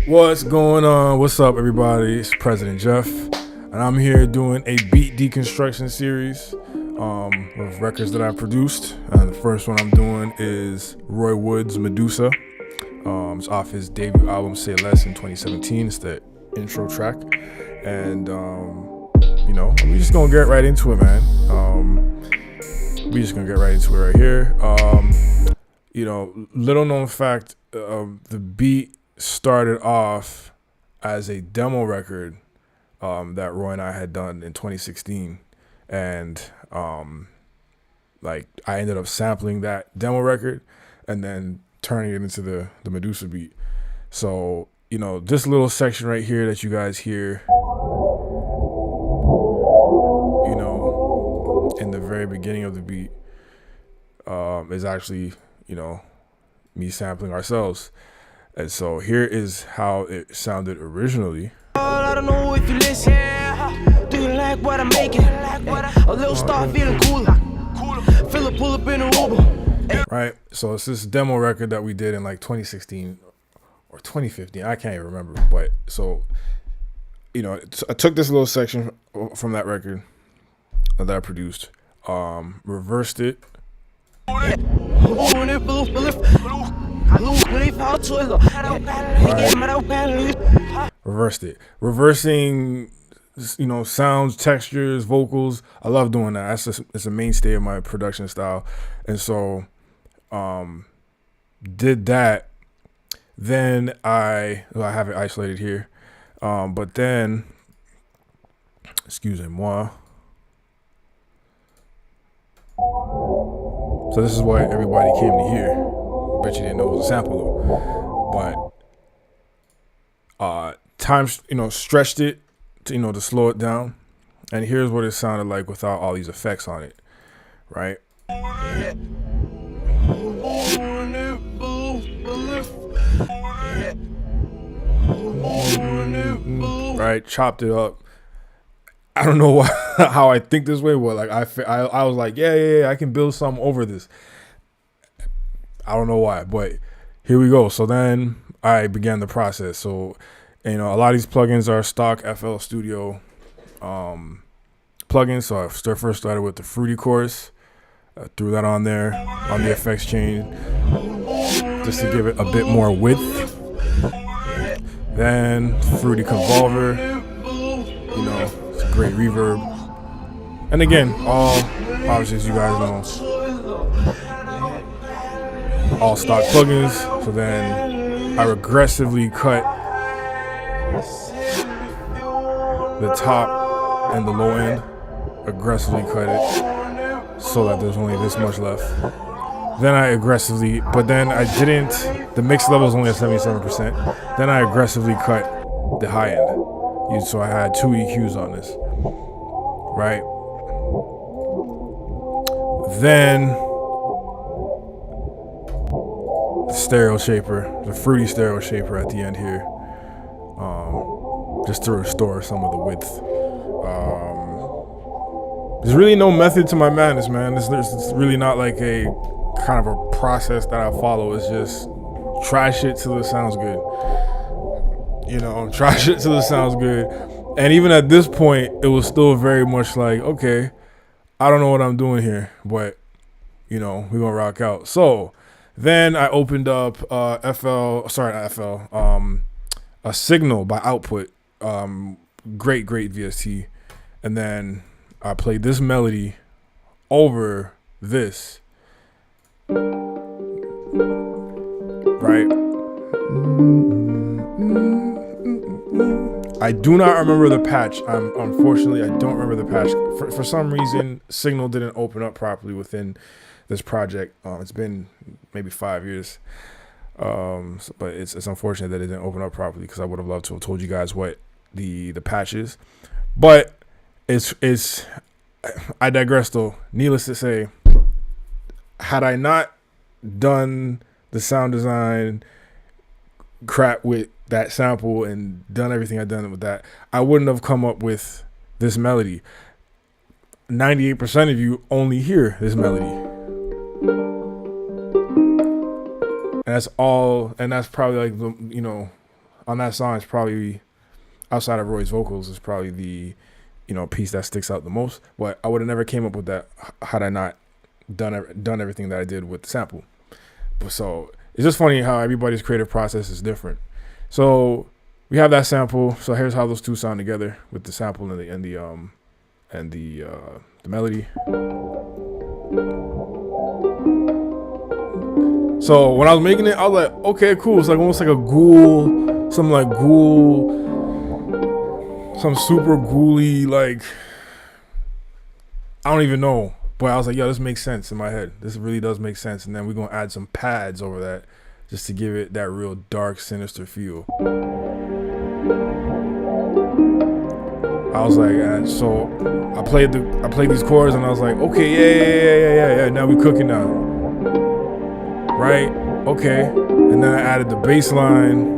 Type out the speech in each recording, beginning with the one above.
What's going on? What's up, everybody? It's President Jeff, and I'm here doing a beat deconstruction series of records that I produced. The first one I'm doing is Roy Wood's Medusa. It's off his debut album Say Less in 2017. It's the intro track, and we just gonna get right into it, man. We just gonna get right into it right here. Little known fact, the beat started off as a demo record that Roy and I had done in 2016, and I ended up sampling that demo record and then turning it into the Medusa beat. So this little section right here that you guys hear, in the very beginning of the beat, is actually me sampling ourselves. And so here is how it sounded originally. I don't know if you listen. Do you like what I'm making? A little star feeling cooler. Feel it pull up in a Uber. Right. So it's this demo record that we did in 2016 or 2015. I can't even remember. But so, I took this little section from that record that I produced, reversed it. Reversed it. Reversing, sounds, textures, vocals. I love doing that. It's a mainstay of my production style. And so, did that. Then I have it isolated here. But then, excusez-moi. So this is what everybody came to hear. I bet you didn't know it was a sample though. But time, stretched it to slow it down. And here's what it sounded like without all these effects on it. Right? Right, chopped it up. I don't know how I think this way, but I was like, yeah, I can build something over this. I don't know why, but here we go. So then I began the process. So, a lot of these plugins are stock FL Studio plugins. So I first started with the Fruity Chorus. I threw that on there on the effects chain just to give it a bit more width. Then Fruity Convolver. It's a great reverb. And again, obviously, as you guys know, all stock plugins. So then I regressively cut the top and the low end. Aggressively cut it so that there's only this much left. Then I aggressively, the mix level is only at 77%. Then I aggressively cut the high end. So I had 2 EQs on this, right? Then the stereo shaper, the Fruity stereo shaper at the end here, just to restore some of the width. There's really no method to my madness, man. It's really not like a kind of a process that I follow. It's just try shit till it sounds good. Try shit till it sounds good. And even at this point, it was still very much like, okay, I don't know what I'm doing here, but, we're going to rock out. So then I opened up a Signal by Output. Great VST. And then I played this melody over this. Right? I do not remember the patch. Unfortunately, I don't remember the patch. For some reason, Signal didn't open up properly within this project. It's been maybe 5 years. But it's unfortunate that it didn't open up properly because I would have loved to have told you guys what the patch is. But it's I digress though. Needless to say, had I not done the sound design crap with that sample and done everything I've done with that, I wouldn't have come up with this melody. 98% of you only hear this melody. And that's all, and that's probably like, on that song is probably, outside of Roy's vocals, is probably the, piece that sticks out the most. But I would have never came up with that had I not done everything that I did with the sample. But so it's just funny how everybody's creative process is different. So we have that sample. So here's how those two sound together with the sample and the melody. So when I was making it, I was like, okay, cool. It's like almost like a ghoul, some super ghouly, like, I don't even know. But I was like, yo, this makes sense in my head. This really does make sense. And then we're going to add some pads over that just to give it that real dark, sinister feel. I was like, so I played these chords and I was like, okay, yeah. Now we cooking now. Right? Okay. And then I added the bass line.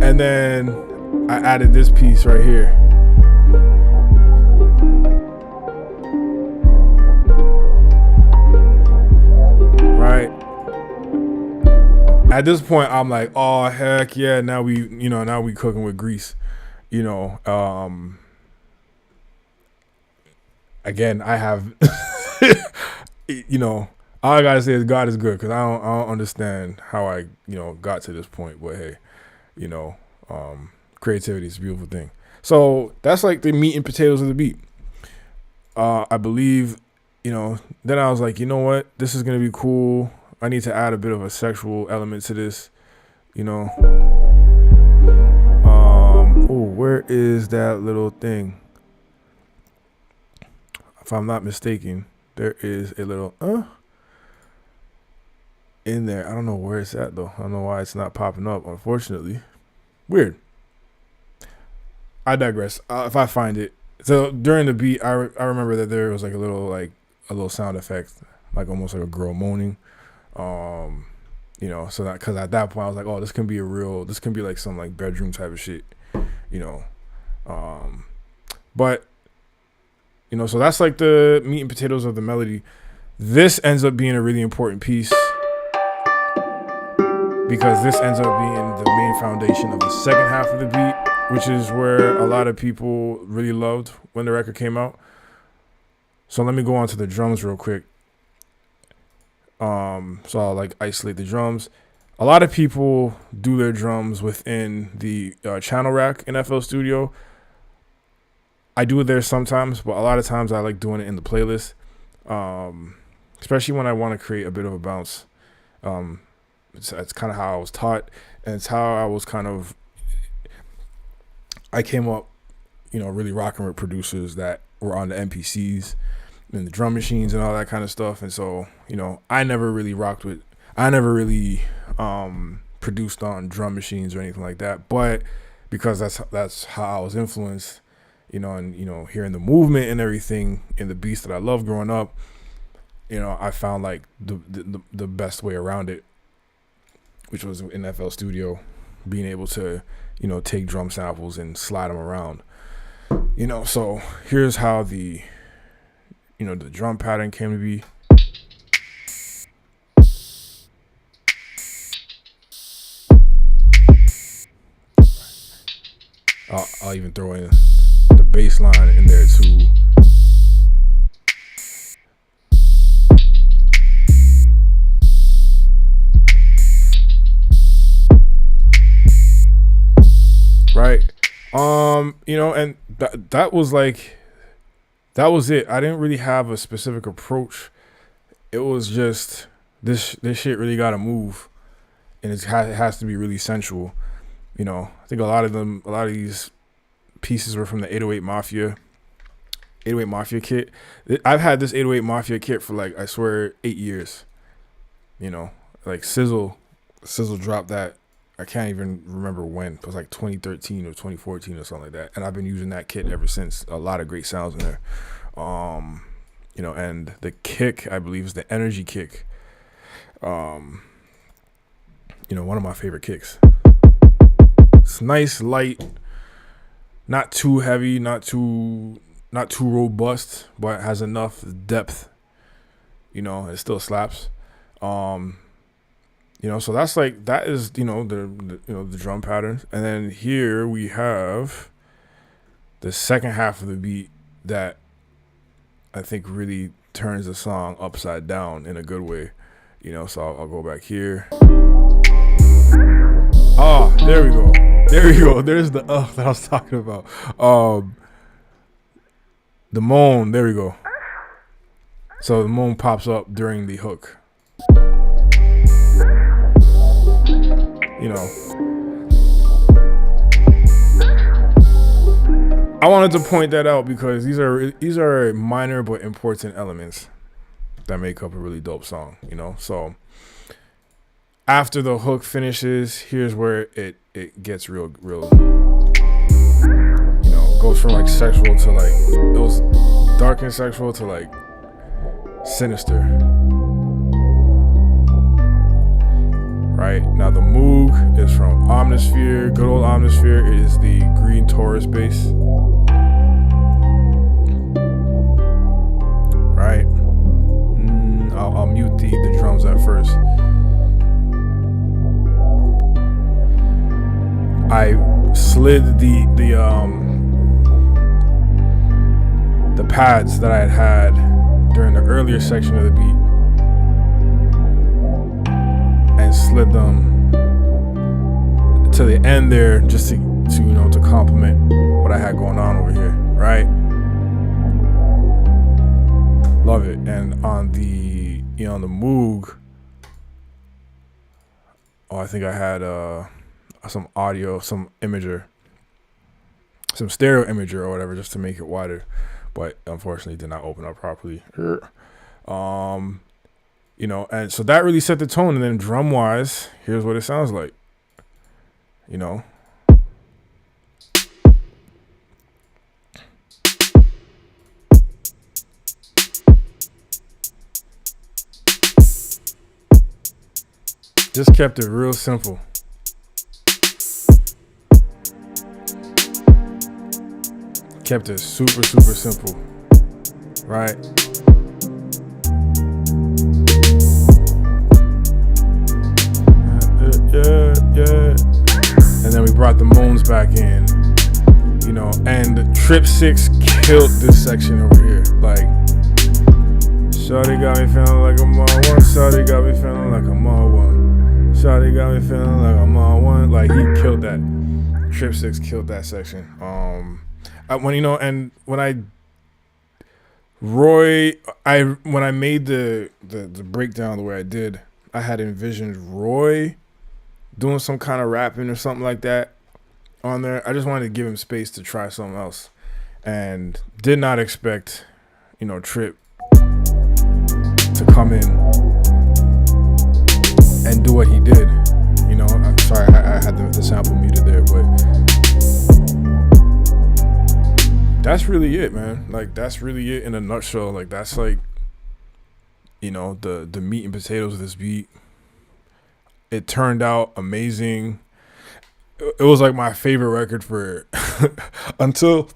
And then I added this piece right here. Right? At this point, I'm like, oh, heck yeah. Now we cooking with grease. Again, I have, all I gotta say is God is good, because I don't understand how I, got to this point. But hey, creativity is a beautiful thing. So that's like the meat and potatoes of the beat. I believe, then I was like, you know what? This is gonna be cool. I need to add a bit of a sexual element to this, where is that little thing? If I'm not mistaken, there is a little in there. I don't know where it's at though. I don't know why it's not popping up, unfortunately. Weird. I digress. If I find it. So during the beat, I remember that there was like a little sound effect, like almost like a girl moaning. So that, because at that point I was like, oh, this can be like some like bedroom type of shit, but so that's like the meat and potatoes of the melody. This ends up being a really important piece because this ends up being the main foundation of the second half of the beat, which is where a lot of people really loved when the record came out. So let me go on to the drums real quick. So I'll like isolate the drums. A lot of people do their drums within the channel rack in FL Studio. I do it there sometimes, but a lot of times I like doing it in the playlist, especially when I want to create a bit of a bounce. It's kind of how I was taught, and it's how I came up, really rocking with producers that were on the MPCs and the drum machines and all that kind of stuff. And so, I never really produced on drum machines or anything like that, but because that's how I was influenced, and hearing the movement and everything in the beats that I loved growing up, I found like the best way around it, which was in FL Studio, being able to take drum samples and slide them around. So here's how the the drum pattern came to be. I'll even throw in the bass line in there too. Right. And that was it. I didn't really have a specific approach. It was just this shit really gotta move, and it has to be really sensual. I think a lot of these pieces were from the 808 Mafia kit. I've had this 808 Mafia kit for like, I swear, 8 years. Like Sizzle dropped that. I can't even remember when. It was like 2013 or 2014 or something like that. And I've been using that kit ever since. A lot of great sounds in there. And the kick, I believe, is the energy kick. One of my favorite kicks. It's nice, light, not too heavy, not too robust, but has enough depth you know, it still slaps. You know, so that's like, that is, you know, the drum patterns. And then here we have the second half of the beat that I think really turns the song upside down in a good way. You know, so I'll go back here. Oh, there we go. There we go. There's the that I was talking about. The moan, there we go. So the moan pops up during the hook. You know, I wanted to point that out because these are minor but important elements that make up a really dope song, you know. So after the hook finishes, here's where it gets real, you know, goes from like sexual to like, it was dark and sexual to like sinister. Right now, the Moog is from Omnisphere, good old Omnisphere. It is the green Taurus bass. Right. I'll mute the drums at first. I slid the pads that I had during the earlier section of the beat and slid them to the end there just to you know, to complement what I had going on over here, right? Love it. And on the, you know, on the Moog, I think I had some audio, some imager, some stereo imager or whatever, just to make it wider, but unfortunately did not open up properly. You know, and so that really set the tone. And then drum wise, here's what it sounds like, you know. Just kept it real simple. Kept it super, super simple, right? Yeah. And then we brought the moans back in, you know, and Trip 6 killed this section over here. Like, shawty got me feeling like I'm on one. Shawty got me feeling like I'm on one. Shawty got me feeling like I'm on one. Like, he killed that. Trip 6 killed that section. When, you know, and when I made the breakdown the way I did, I had envisioned Roy doing some kind of rapping or something like that on there. I just wanted to give him space to try something else, and did not expect, you know, Trip to come in and do what he did. You know, I'm sorry, I had the sample muted there, but that's really it, man. Like, that's really it in a nutshell. Like, that's like, you know, the meat and potatoes of this beat. It turned out amazing. It was like my favorite record for until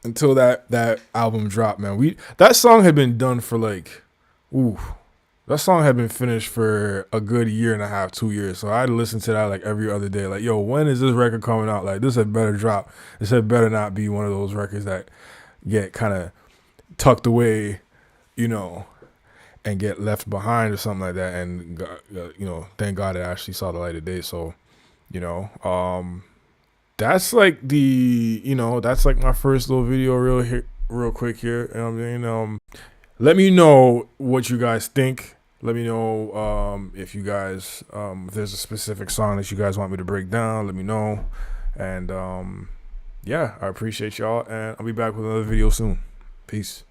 that album dropped, man. That song had been done for like, that song had been finished for a good 1.5, 2 years. So I'd listen to that like every other day. Like, yo, when is this record coming out? Like, this had better drop. This had better not be one of those records that get kind of tucked away, you know, and get left behind or something like that. And, you know, thank God it actually saw the light of day. So, you know, that's like that's like my first little video real quick here. You know what I mean? Let me know what you guys think. Let me know if you guys, if there's a specific song that you guys want me to break down, let me know. And yeah, I appreciate y'all, and I'll be back with another video soon. Peace.